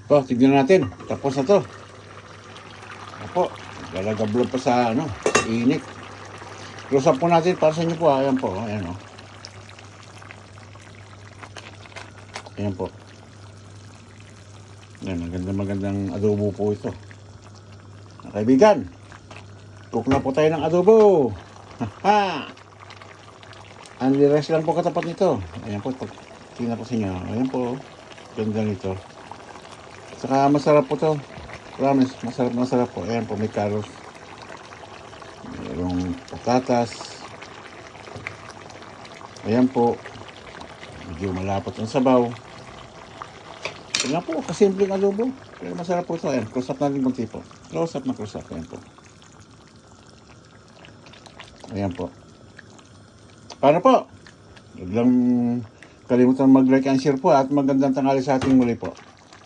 Po, tignan natin. Tapos na to. Opo, lalagablog pa sa init. Close up po natin para sa inyo po. Ayan po, ayan o. Ayan po. Ayan, magandang adobo po ito. Kaibigan, cook na po tayo ng adobo. Ha! Only rice lang po katapat nito. Ayan po, tingnan po sa inyo. Ayan po, ganda nito. Saka masarap po to. Promise, masarap po. Ayan po, may carrots. Mayroong patatas. Ayan po. Medyo malapot ang sabaw. Tingnan po, kasimpleng adobo. Pero masarap po ito. Ayan, close up natin konti po. Close up. Ayan po. Ayan po. Paano po? Huwag lang kalimutan mag-like and share po at magandang tanghali sa ating muli po.